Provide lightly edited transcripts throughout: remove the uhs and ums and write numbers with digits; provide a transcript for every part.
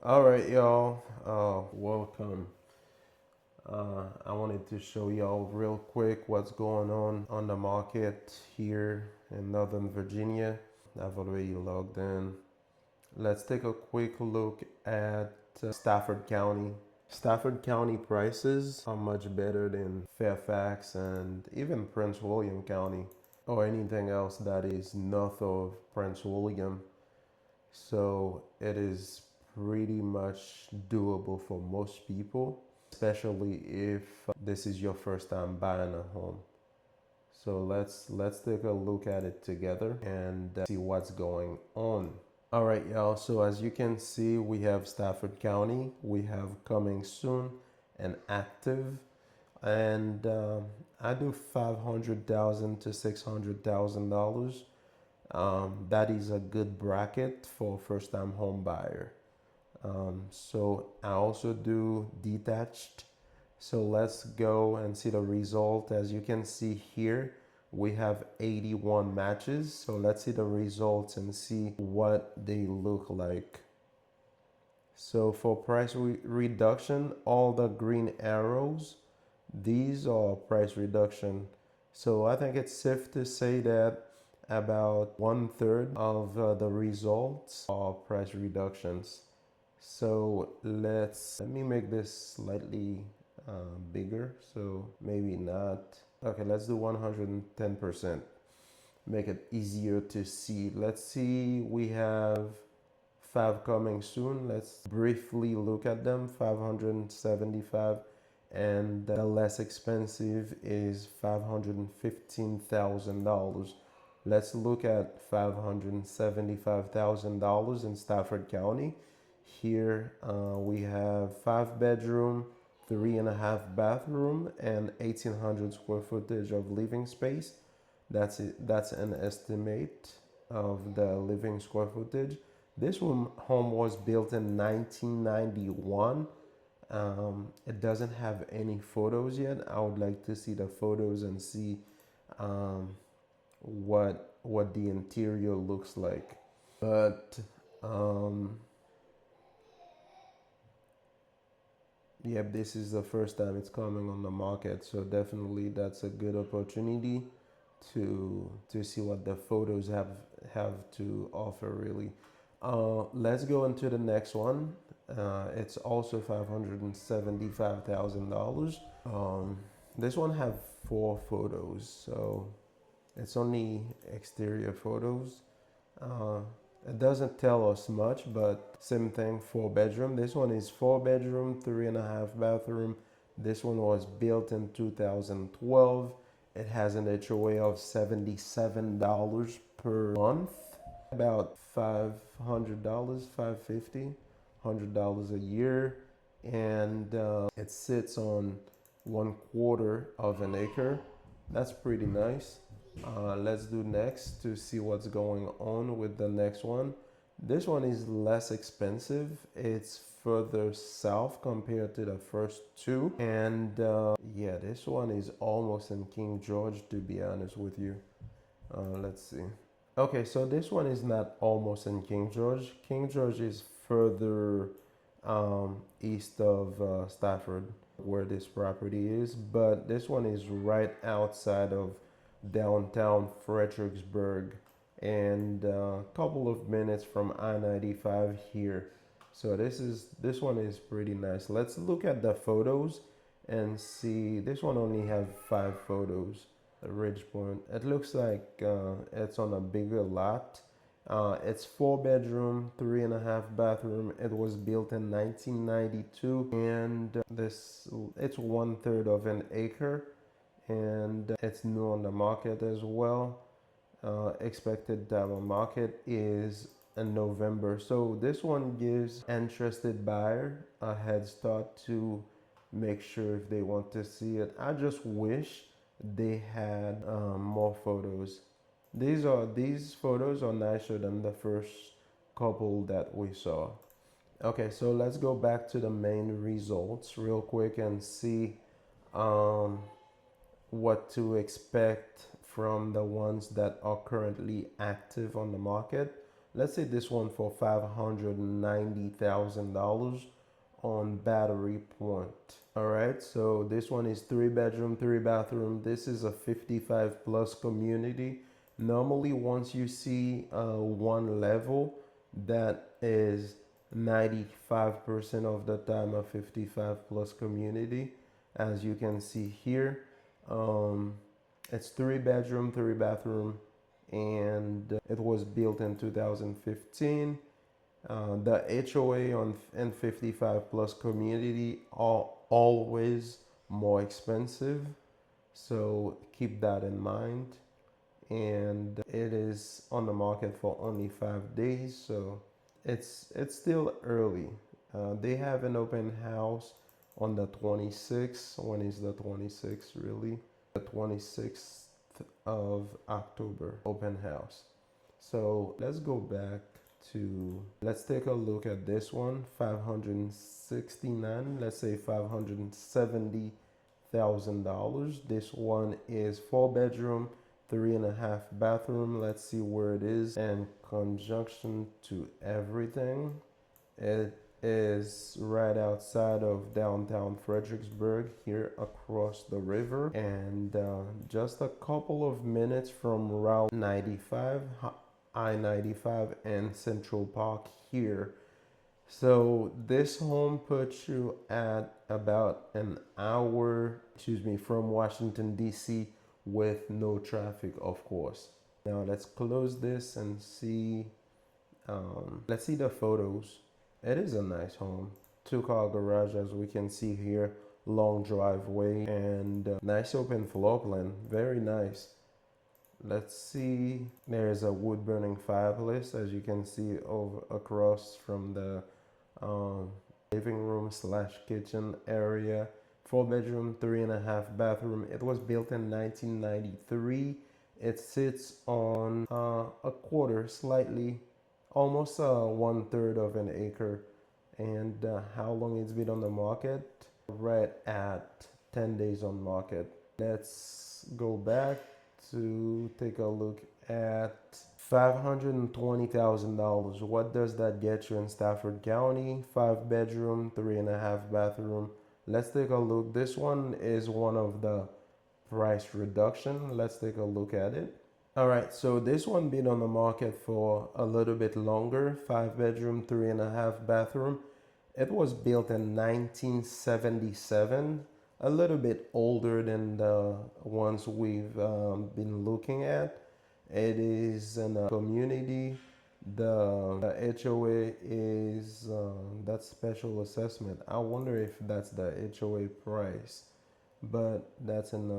All right, y'all. Welcome. I wanted to show y'all real quick what's going on the market here in Northern Virginia. I've already logged in. Let's take a quick look at Stafford County. Stafford County prices are much better than Fairfax and even Prince William County or anything else that is north of Prince William. So it is pretty much doable for most people, especially if this is your first time buying a home. So let's take a look at it together and see what's going on. All right, y'all. So as you can see, we have Stafford County, we have coming soon and active, and I do $500,000 to $600,000. That is a good bracket for first time home buyer. So I also do detached. So let's go and see the result. As you can see here, we have 81 matches. So let's see the results and see what they look like. So for price reduction, all the green arrows, these are price reduction. So I think it's safe to say that about 1/3 of the results are price reductions. So let me make this slightly bigger. So maybe not. Okay, let's do 110%. Make it easier to see. Let's see, we have five coming soon. Let's briefly look at them. 575, and the less expensive is $515,000. Let's look at $575,000 in Stafford County. Here we have 5 bedroom, 3.5 bathroom, and 1,800 square footage of living space. That's it. That's an estimate of the living square footage. This home was built in 1991. It doesn't have any photos yet. I would like to see the photos and see um, what the interior looks like. But um, yep, this is the first time it's coming on the market, so definitely that's a good opportunity to see what the photos have to offer really. Let's go into the next one. It's also $575,000. This one have four photos, so it's only exterior photos. Uh, it doesn't tell us much, but same thing, 4 bedroom. This one is 4 bedroom, 3.5 bathroom. This one was built in 2012. It has an HOA of $77 per month, about $500, $550 a year, and it sits on 1/4 of an acre. That's pretty nice. Let's do next to see what's going on with the next one. This one is less expensive. It's further south compared to the first two. And yeah, this one is almost in King George, to be honest with you. Let's see. Okay, so this one is not almost in King George. King George is further east of Stafford, where this property is, but this one is right outside of downtown Fredericksburg and a couple of minutes from I-95 here. So this one is pretty nice. Let's look at the photos and see. This one only have 5 photos. Ridge Point. It looks like it's on a bigger lot. It's 4 bedroom, 3.5 bathroom. It was built in 1992, and it's 1/3 of an acre, and it's new on the market as well. Expected time on market is in November. So this one gives interested buyer a head start to make sure if they want to see it. I just wish they had more photos. These photos are nicer than the first couple that we saw. Okay, so let's go back to the main results real quick and see um, what to expect from the ones that are currently active on the market. Let's say this one for $590,000 on Battery Point. All right, so this one is 3 bedroom, 3 bathroom. This is a 55 plus community. Normally, once you see one level, that is 95% of the time a 55 plus community. As you can see here, um, it's 3 bedroom, 3 bathroom, and it was built in 2015. The HOA on and 55 plus community are always more expensive, so keep that in mind. And it is on the market for only 5 days, so it's still early. They have an open house on the 26th. When is the 26th really? The 26th of October, open house. So let's go back to, let's take a look at this one. 569, let's say $570,000. This one is 4 bedroom, 3.5 bathroom. Let's see where it is in conjunction to everything. It is right outside of downtown Fredericksburg, here across the river, and just a couple of minutes from Route 95, I-95, and Central Park here. So this home puts you at about an hour, from Washington, D.C. with no traffic, of course. Now let's close this and see, let's see the photos. It is a nice home. 2-car garage, as we can see here, long driveway, and nice open floor plan. Very nice. Let's see. There's a wood burning fireplace, as you can see over across from the living room slash kitchen area. 4 bedroom, 3.5 bathroom. It was built in 1993. It sits on a quarter, slightly, almost 1/3 of an acre. And how long it's been on the market? Right at 10 days on market. Let's go back to take a look at $520,000. What does that get you in Stafford County? 5 bedroom, 3.5 bathroom. Let's take a look. This one is one of the price reduction. Let's take a look at it. All right, so this one been on the market for a little bit longer. 5 bedroom, 3.5 bathroom. It was built in 1977, a little bit older than the ones we've been looking at. It is in a community. The HOA is that special assessment. I wonder if that's the HOA price, but that's in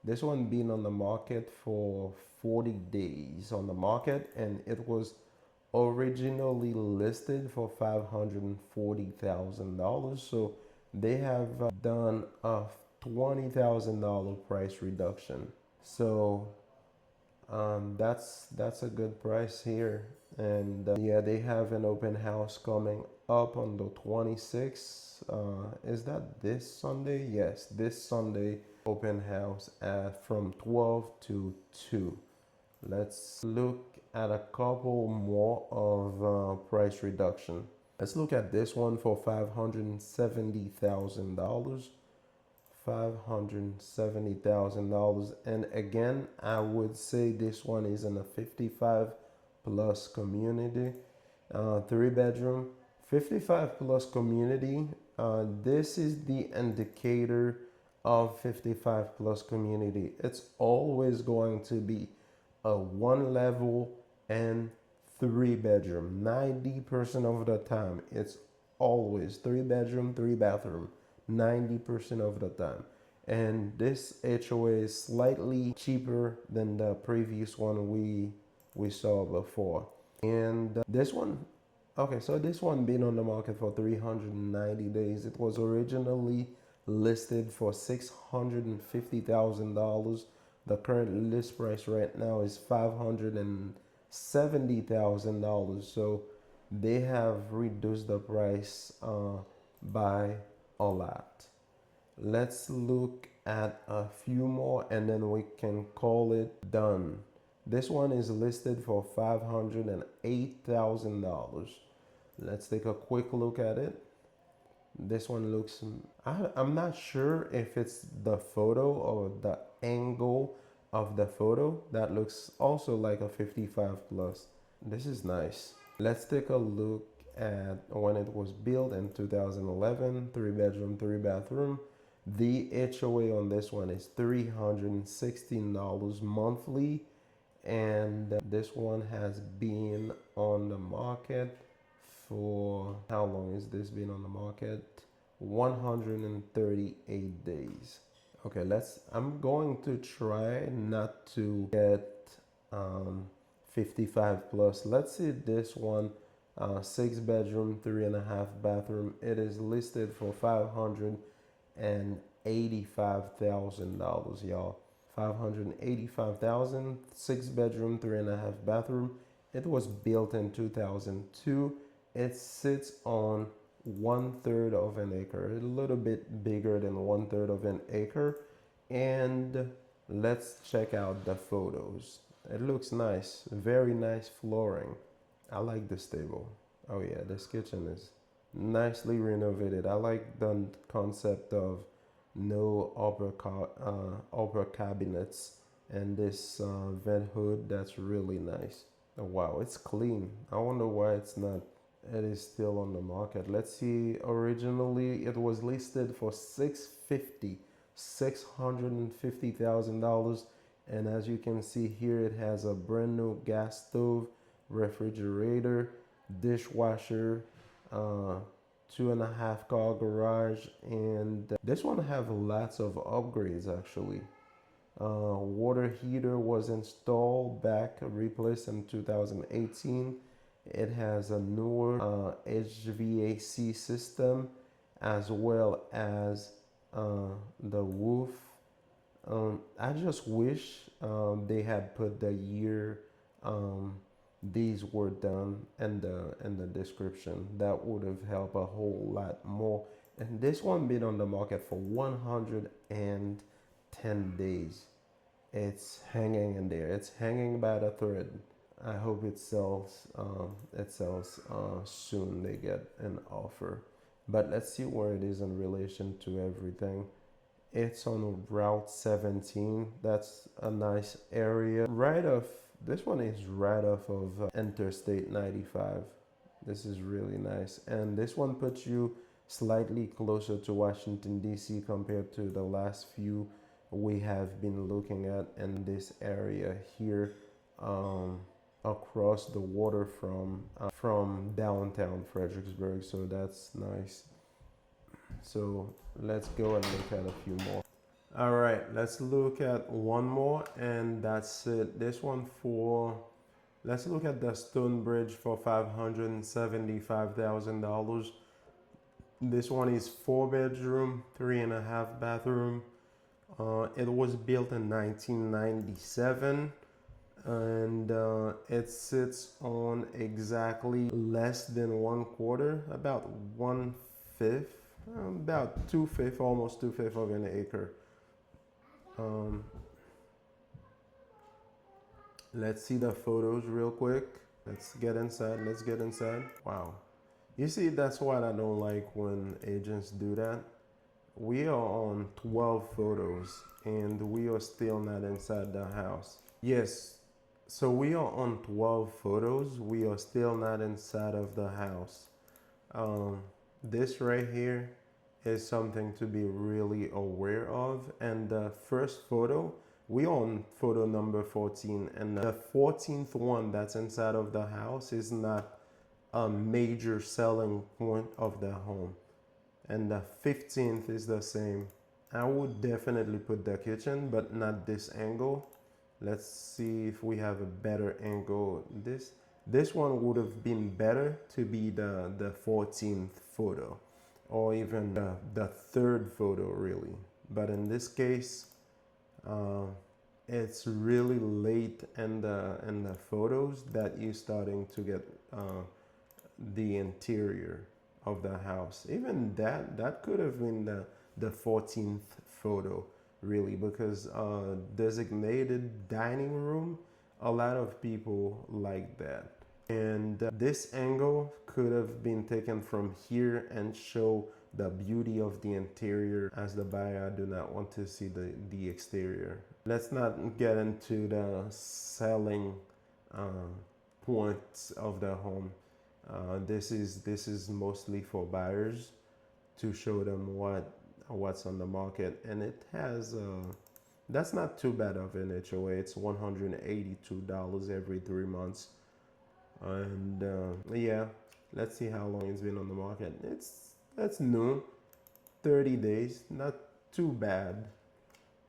this one being on the market for 40 days on the market, and it was originally listed for $540,000. So they have done a $20,000 price reduction. So that's a good price here. And yeah, they have an open house coming up on the 26th. Is that this Sunday? Yes, this Sunday, open house from 12 to 2. Let's look at a couple more of price reduction. Let's look at this one for $570,000. $570,000. And again, I would say this one is in a 55 plus community. 3 bedroom, 55 plus community. This is the indicator of 55 plus community. It's always going to be a 1 level and 3 bedroom. 90% of the time, it's always 3 bedroom, 3 bathroom. 90% of the time. And this HOA is slightly cheaper than the previous one we saw before. And this one, okay, so this one been on the market for 390 days. It was originally listed for $650,000. The current list price right now is $570,000. So they have reduced the price by a lot. Let's look at a few more and then we can call it done. This one is listed for $508,000. Let's take a quick look at it. This one looks, I'm not sure if it's the photo or the angle of the photo that looks also like a 55 plus. This is nice. Let's take a look at when it was built in 2011. 3 bedroom, 3 bathroom. The HOA on this one is $316 monthly, and this one has been on the market for, how long has this been on the market? 138 days. Okay, I'm going to try not to get 55 plus. Let's see this one, 6 bedroom, 3.5 bathroom. It is listed for $585,000, y'all. 585,000, 6 bedroom, 3.5 bathroom. It was built in 2002. It sits on 1/3 of an acre, a little bit bigger than 1/3 of an acre. And let's check out the photos. It looks nice, very nice flooring. I like this table. Oh yeah, this kitchen is nicely renovated. I like the concept of no upper cabinets, and this vent hood, that's really nice. Oh, wow, it's clean. I wonder why it is still on the market. Let's see. Originally it was listed for $650,000, and as you can see here, it has a brand new gas stove, refrigerator, dishwasher, 2.5 car garage, and this one have lots of upgrades actually. Water heater was installed back, replaced in 2018. It has a newer HVAC system, as well as the roof. I just wish they had put the year these were done in the description. That would have helped a whole lot more. And this one been on the market for 110 days. It's hanging in there. It's hanging by the thread. I hope it sells. Soon. They get an offer. But let's see where it is in relation to everything. It's on Route 17. That's a nice area. This one is right off of Interstate 95. This is really nice. And this one puts you slightly closer to Washington, D.C. compared to the last few we have been looking at in this area here, across the water from downtown Fredericksburg. So that's nice. So let's go and look at a few more. All right, let's look at one more, and that's it. Let's look at the Stone Bridge for $575,000. This one is 4 bedroom, 3.5 bathroom. It was built in 1997, and it sits on exactly less than 1/4, about 1/5, about 2/5, almost 2/5 of an acre. Let's see the photos real quick. Let's get inside. Wow. You see, that's what I don't like when agents do that. We are on 12 photos and we are still not inside the house. Yes. So we are on 12 photos. We are still not inside of the house. This right here is something to be really aware of. And the first photo, we on photo number 14, and the 14th one that's inside of the house is not a major selling point of the home, and the 15th is the same. I would definitely put the kitchen, but not this angle. Let's see if we have a better angle. This one would have been better to be the 14th photo, or even the third photo really. But in this case, it's really late in the photos that you're starting to get the interior of the house. Even that could have been the 14th photo really, because designated dining room, A lot of people like that. And this angle could have been taken from here and show the beauty of the interior. As the buyer, I do not want to see the exterior. Let's not get into the selling points of the home. This is mostly for buyers to show them what's on the market, and it has that's not too bad of an HOA. It's $182 every 3 months, and yeah, let's see how long it's been on the market. That's new, 30 days, not too bad.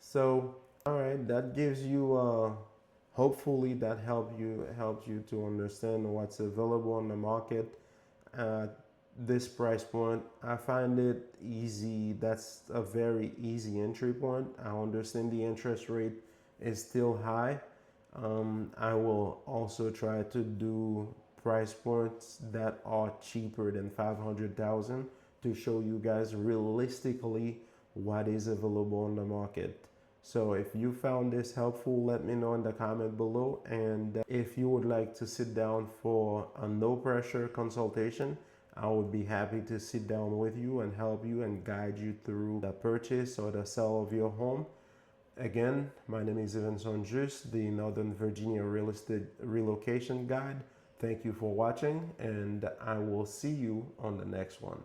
So all right, that gives you hopefully that helps you to understand what's available on the market at this price point. I find it easy. That's a very easy entry point. I understand the interest rate is still high. I will also try to do price points that are cheaper than 500,000 to show you guys realistically what is available on the market. So if you found this helpful, let me know in the comment below. And if you would like to sit down for a no pressure consultation, I would be happy to sit down with you and help you and guide you through the purchase or the sale of your home. Again, my name is Evanson Just, the Northern Virginia Real Estate Relocation Guide. Thank you for watching, and I will see you on the next one.